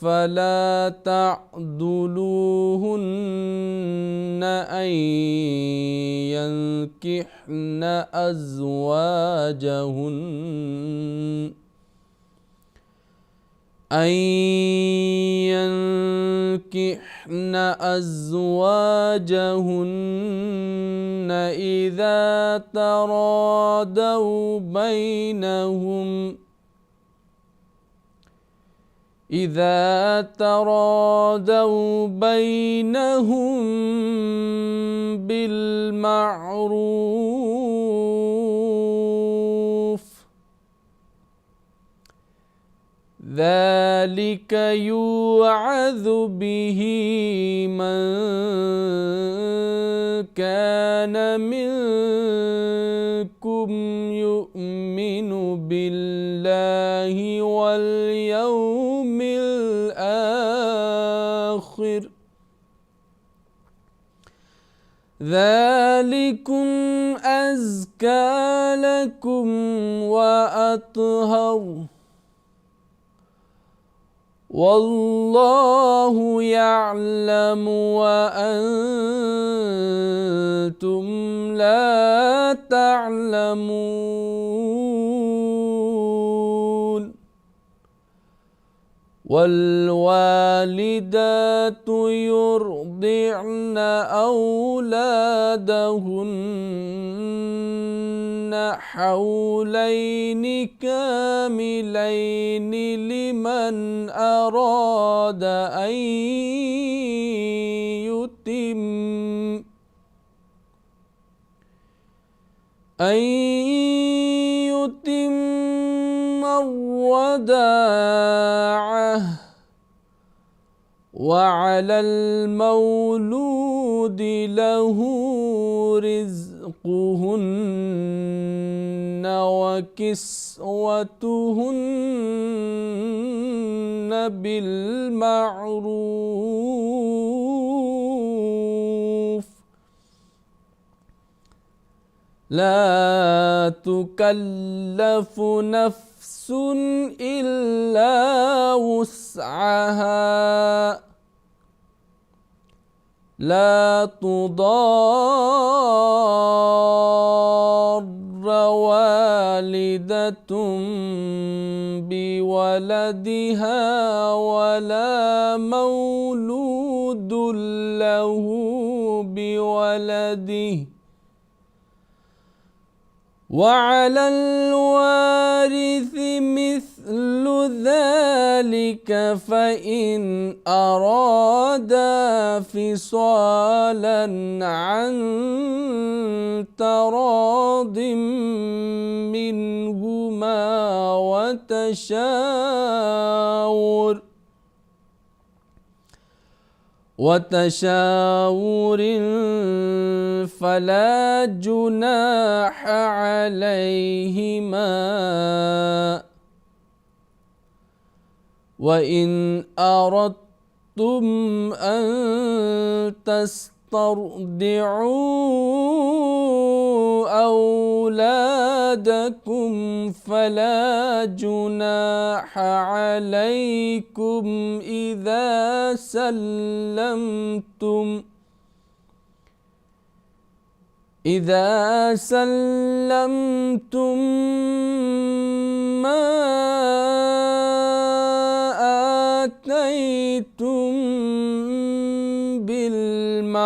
فلا تعضلوهن أن ينكحن أزواجهن إذا تراضوا بينهم بالمعروف ذلك يوعظ به من كان منكم يؤمن بالله واليوم الآخر ذلكم أزكى لكم وأطهر والله يعلم وأنتم لا تعلمون والوالدات يرضعن أولادهن حولين كاملين لمن أراد أن يتم الرضاعة وعلى المولود له رزقهن وكسوتهن بالمعروف لا تكلف نفس إلا وسعها لا تضار والدة بولدها ولا مولود له بولده وعلى الوارث مثل ذلك فإن أرادا فصالا عن تراض منهما وتشاور فلا جناح عليهما وإن أردتم أن تسترضعوا أولادكم فلا جناح عليكم إذا سلمتم ما آتيتم بالمعروف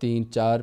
3, 4,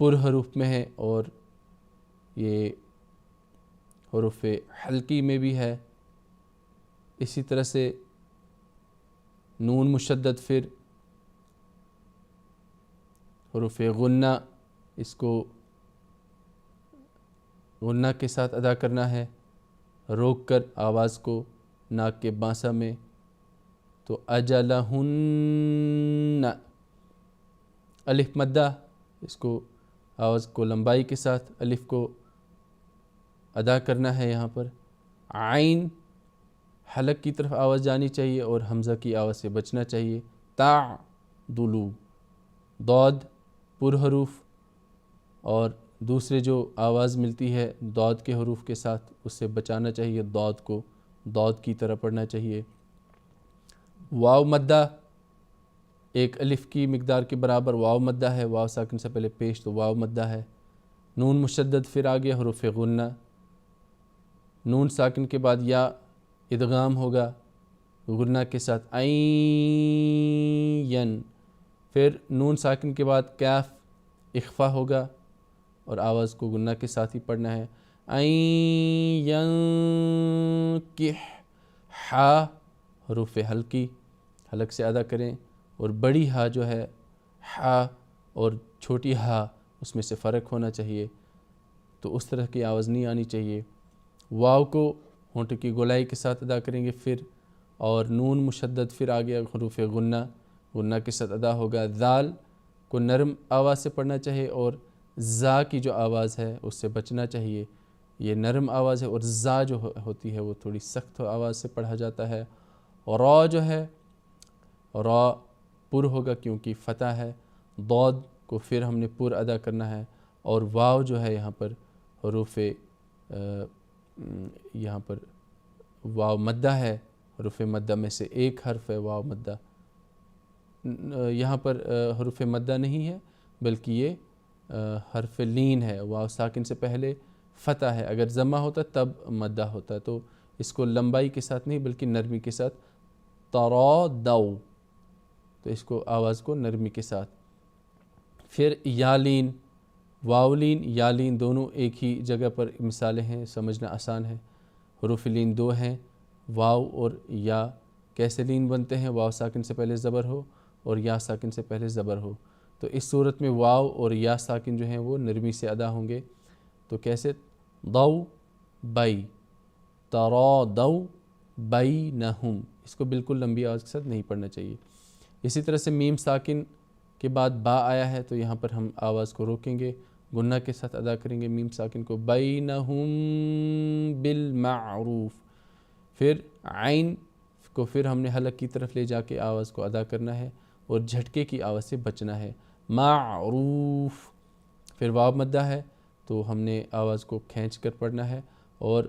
پر حروف میں ہے اور یہ حروف حلقی میں بھی ہے۔ اسی طرح سے نون مشدد پھر حروف غنہ، اس کو غنہ کے ساتھ ادا کرنا ہے، روک کر آواز کو ناک کے بانسا میں۔ تو اجلہن، الف مدہ، اس کو آواز کو لمبائی کے ساتھ الف کو ادا کرنا ہے یہاں پر۔ عین، حلق کی طرف آواز جانی چاہیے اور حمزہ کی آواز سے بچنا چاہیے۔ تعدلو، ضاد پر حروف اور دوسرے جو آواز ملتی ہے ضاد کے حروف کے ساتھ اس سے بچانا چاہیے، ضاد کو ضاد کی طرح پڑھنا چاہیے۔ واو مدہ، ایک الف کی مقدار کے برابر واو مدہ ہے، واو ساکن سے پہلے پیش تو واو مدہ ہے۔ نون مشدد پھر آگے حروف غنہ، نون ساکن کے بعد یا ادغام ہوگا غنہ کے ساتھ عین، پھر نون ساکن کے بعد کاف اخفا ہوگا اور آواز کو غنہ کے ساتھ ہی پڑھنا ہے۔ ینکح، ہا حروف حلقی، حلق سے ادا کریں، اور بڑی ہا جو ہے ہا اور چھوٹی ہا اس میں سے فرق ہونا چاہیے، تو اس طرح کی آواز نہیں آنی چاہیے۔ واو کو ہونٹ کی گولائی کے ساتھ ادا کریں گے پھر، اور نون مشدد پھر آگے حروف غنہ، غنہ کے ساتھ ادا ہوگا۔ ذال کو نرم آواز سے پڑھنا چاہیے اور زا کی جو آواز ہے اس سے بچنا چاہیے، یہ نرم آواز ہے، اور زا جو ہوتی ہے وہ تھوڑی سخت آواز سے پڑھا جاتا ہے۔ اور را جو ہے را پر ہوگا کیونکہ فتح ہے، ضاد کو پھر ہم نے پر ادا کرنا ہے، اور واو جو ہے یہاں پر حروف یہاں پر واو مدہ ہے، حروف مدہ میں سے ایک حرف ہے واو مدہ، یہاں پر حروف مدہ نہیں ہے بلکہ یہ حرف لین ہے، واو ساکن سے پہلے فتح ہے، اگر ضمہ ہوتا تب مدہ ہوتا، تو اس کو لمبائی کے ساتھ نہیں بلکہ نرمی کے ساتھ ترادو، تو اس کو آواز کو نرمی کے ساتھ۔ پھر یالین، واولین یالین دونوں ایک ہی جگہ پر مثالیں ہیں، سمجھنا آسان ہے۔ حروف لین دو ہیں، واو اور یا۔ کیسے لین بنتے ہیں؟ واو ساکن سے پہلے زبر ہو اور یا ساکن سے پہلے زبر ہو، تو اس صورت میں واو اور یا ساکن جو ہیں وہ نرمی سے ادا ہوں گے، تو کیسے؟ ضو بئی، ترادو بینہم، اس کو بالکل لمبی آواز کے ساتھ نہیں پڑھنا چاہیے۔ اسی طرح سے میم ساکن کے بعد با آیا ہے تو یہاں پر ہم آواز کو روکیں گے، غنہ کے ساتھ ادا کریں گے میم ساکن کو، بینہم بالمعروف۔ پھر عین کو پھر ہم نے حلق کی طرف لے جا کے آواز کو ادا کرنا ہے اور جھٹکے کی آواز سے بچنا ہے، معروف۔ پھر واو مدہ ہے تو ہم نے آواز کو کھینچ کر پڑھنا ہے، اور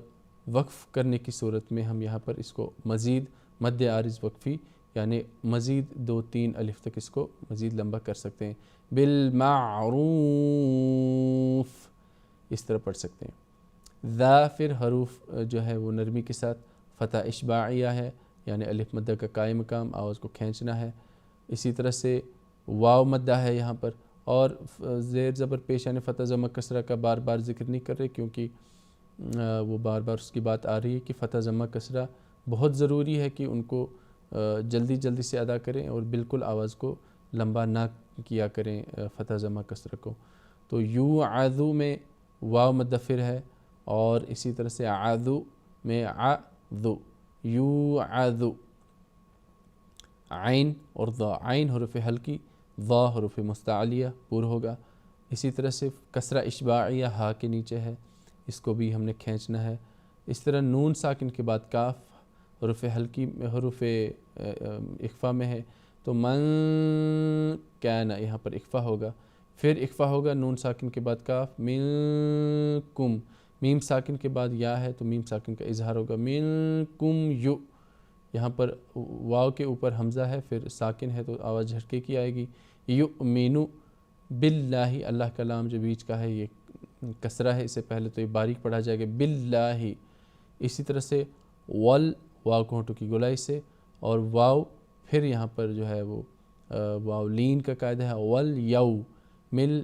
وقف کرنے کی صورت میں ہم یہاں پر اس کو مزید مد عارض وقفی یعنی مزید 2-3 الف تک اس کو مزید لمبا کر سکتے ہیں، بالمعروف اس طرح پڑھ سکتے ہیں۔ ذا پھر حروف جو ہے وہ نرمی کے ساتھ فتح اشباعیہ ہے، یعنی الف مدہ کا قائم مقام، آواز کو کھینچنا ہے۔ اسی طرح سے واو مدہ ہے یہاں پر، اور زیر زبر پیش یعنی فتح ضمہ کسرہ کا بار بار ذکر نہیں کر رہے کیونکہ وہ بار بار اس کی بات آ رہی ہے کہ فتح ضمہ کسرہ بہت ضروری ہے کہ ان کو جلدی جلدی سے ادا کریں اور بالکل آواز کو لمبا نہ کیا کریں فتح ضمہ کسرہ کو۔ تو یوعظو میں واو مدفر ہے، اور اسی طرح سے عذو میں عذو، یوعظو، عین اور ضا، عین حروف حلقی، ضا حروف مستعلیہ پر ہوگا۔ اسی طرح سے کسرہ اشباعیہ ہا کے نیچے ہے، اس کو بھی ہم نے کھینچنا ہے۔ اس طرح نون ساکن کے بعد کاف حروف حلقی حروف اخفا میں ہے، تو من کان یہاں پر اخفا ہوگا، پھر اخفا ہوگا نون ساکن کے بعد کاف، منکم، میم ساکن کے بعد یا ہے تو میم ساکن کا اظہار ہوگا، منکم یو، یہاں پر واو کے اوپر حمزہ ہے پھر ساکن ہے تو آواز جھٹکے کی آئے گی، یؤمنو باللہ، اللہ کا لام جو بیچ کا ہے یہ کسرہ ہے، اس سے پہلے تو یہ باریک پڑھا جائے گا باللہ۔ اسی طرح سے واو کو ہونٹوں کی گولائی سے، اور واو پھر یہاں پر جو ہے وہ واو لین کا قاعدہ ہے، والیو مل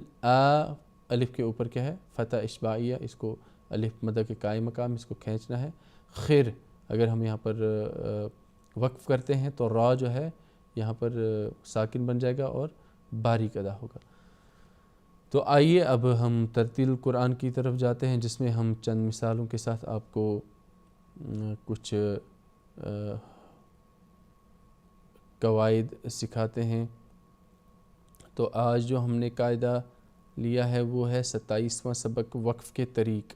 الف کے اوپر کیا ہے فتح اشباعیہ، اس کو الف مدہ کے قائم مقام اس کو کھینچنا ہے. خیر اگر ہم یہاں پر وقف کرتے ہیں تو را جو ہے یہاں پر ساکن بن جائے گا اور باریک ادا ہوگا. تو آئیے اب ہم ترتیل القرآن کی طرف جاتے ہیں، جس میں ہم چند مثالوں کے ساتھ آپ کو کچھ قواعد سکھاتے ہیں. تو آج جو ہم نے قاعدہ لیا ہے وہ ہے 27واں سبق وقف کے طریق.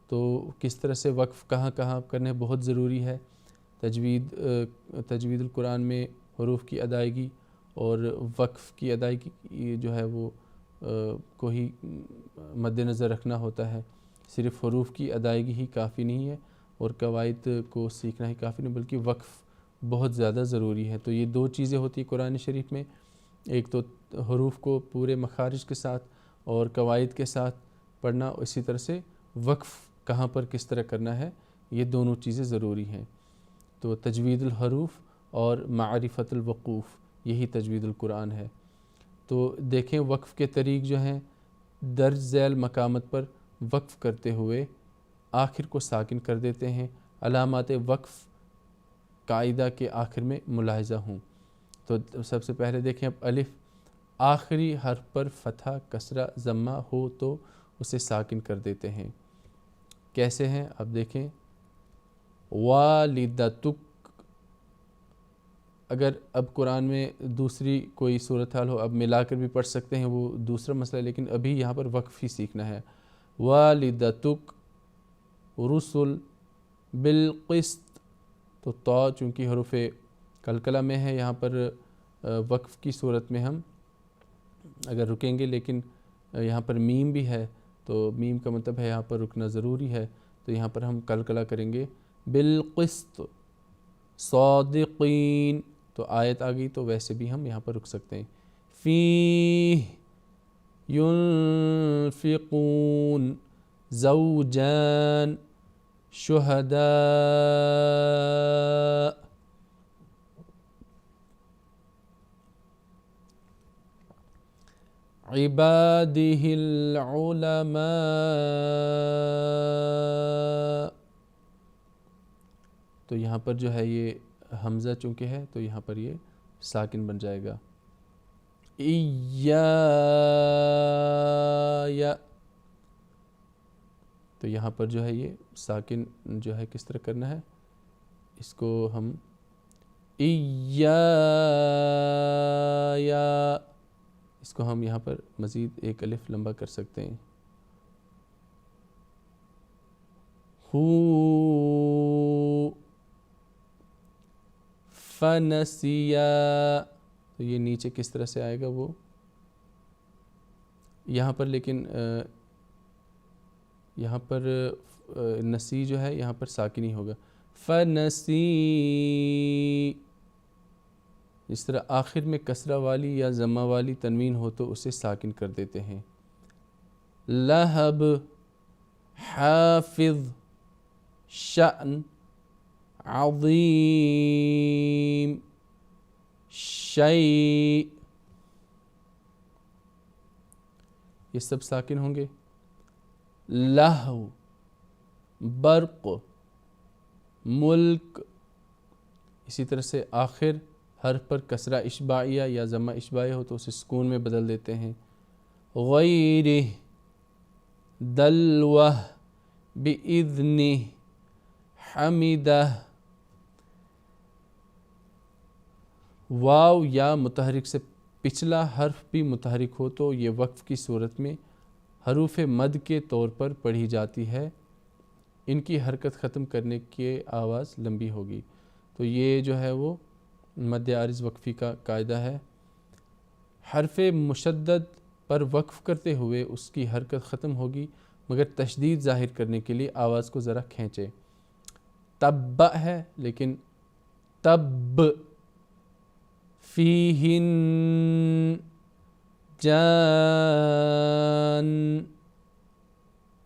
تو کس طرح سے وقف کہاں کہاں کرنے بہت ضروری ہے. تجوید القرآن میں حروف کی ادائیگی اور وقف کی ادائیگی جو ہے وہ کو ہی مد نظر رکھنا ہوتا ہے. صرف حروف کی ادائیگی ہی کافی نہیں ہے اور قواعد کو سیکھنا ہی کافی نہیں، بلکہ وقف بہت زیادہ ضروری ہے. تو یہ دو چیزیں ہوتی ہیں قرآن شریف میں، ایک تو حروف کو پورے مخارج کے ساتھ اور قواعد کے ساتھ پڑھنا، اسی طرح سے وقف کہاں پر کس طرح کرنا ہے، یہ دونوں چیزیں ضروری ہیں. تو تجوید الحروف اور معرفت الوقوف یہی تجوید القرآن ہے. تو دیکھیں وقف کے طریق جو ہیں، درج ذیل مقامات پر وقف کرتے ہوئے آخر کو ساکن کر دیتے ہیں. علامات وقف قاعدہ کے آخر میں ملاحظہ ہوں. تو سب سے پہلے دیکھیں اب الف آخری حرف پر فتحہ کسرہ ضمہ ہو تو اسے ساکن کر دیتے ہیں. کیسے ہیں اب دیکھیں، والدتک. اگر اب قرآن میں دوسری کوئی صورتحال ہو، اب ملا کر بھی پڑھ سکتے ہیں، وہ دوسرا مسئلہ ہے، لیکن ابھی یہاں پر وقف ہی سیکھنا ہے. والدتک رسل بالقسط. تو تا چونکہ حروف قلقلہ میں ہے، یہاں پر وقف کی صورت میں ہم اگر رکیں گے، لیکن یہاں پر میم بھی ہے تو میم کا مطلب ہے یہاں پر رکنا ضروری ہے. تو یہاں پر ہم قلقلہ کریں گے بالقسط صادقین. تو آیت آ گئی تو ویسے بھی ہم یہاں پر رک سکتے ہیں. فیہ ینفقون زوجان شہداء. عبادہ العلماء. تو یہاں پر جو ہے یہ حمزہ چونکہ ہے تو یہاں پر یہ ساکن بن جائے گا. ایایا. تو یہاں پر جو ہے یہ ساکن جو ہے کس طرح کرنا ہے، اس کو ہم ایایا، اس کو ہم یہاں پر مزید ایک الف لمبا کر سکتے ہیں. ہو فنسیا. تو یہ نیچے کس طرح سے آئے گا وہ یہاں پر، لیکن یہاں پر نسی جو ہے یہاں پر ساکن ہی ہوگا. فنسی. اس طرح آخر میں کسرہ والی یا ضمہ والی تنوین ہو تو اسے ساکن کر دیتے ہیں. لہب حافظ شأن عظیم شیء. یہ سب ساکن ہوں گے. لہو برق ملک. اسی طرح سے آخر حرف پر کسرہ اشباعیہ یا ضمہ اشباعیہ ہو تو اسے سکون میں بدل دیتے ہیں. غیرہ دلوہ بإذنہ حمدہ. واو یا متحرک سے پچھلا حرف بھی متحرک ہو تو یہ وقف کی صورت میں حروف مد کے طور پر پڑھی جاتی ہے. ان کی حرکت ختم کرنے کی آواز لمبی ہوگی. تو یہ جو ہے وہ مد عارض وقفی کا قاعدہ ہے. حرف مشدد پر وقف کرتے ہوئے اس کی حرکت ختم ہوگی، مگر تشدید ظاہر کرنے کے لیے آواز کو ذرا کھینچے. تب ہے لیکن تب. فیہن جان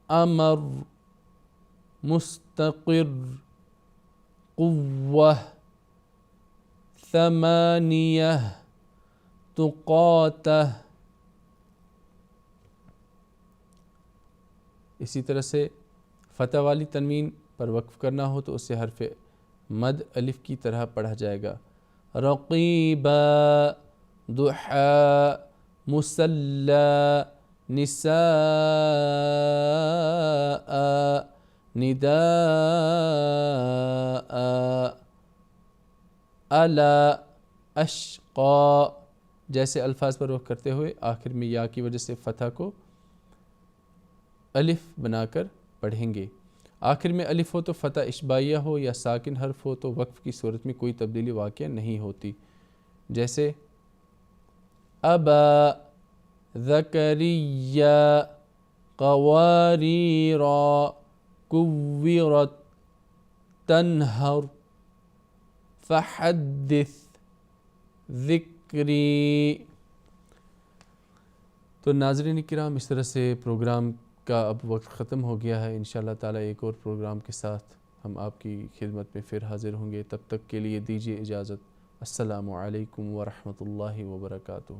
امر مستقر قوہ ثمانیہ تقاتہ. اسی طرح سے فتح والی تنوین پر وقف کرنا ہو تو اسے حرف مد الف کی طرح پڑھا جائے گا. رقیبا، ضحا، مسلا، نساء، نداء، الا، اشقا جیسے الفاظ پر وقف کرتے ہوئے آخر میں یا کی وجہ سے فتح کو الف بنا کر پڑھیں گے. آخر میں الف ہو تو فتح اشباعیہ ہو یا ساکن حرف ہو تو وقف کی صورت میں کوئی تبدیلی واقع نہیں ہوتی. جیسے ابا، زکریا، قواریرا، کورت، تنہر، فحدث، ذکری. تو ناظرین کرام، اس طرح سے پروگرام کا اب وقت ختم ہو گیا ہے. انشاءاللہ تعالی ایک اور پروگرام کے ساتھ ہم آپ کی خدمت میں پھر حاضر ہوں گے. تب تک کے لیے دیجیے اجازت. السلام علیکم ورحمۃ اللہ وبرکاتہ.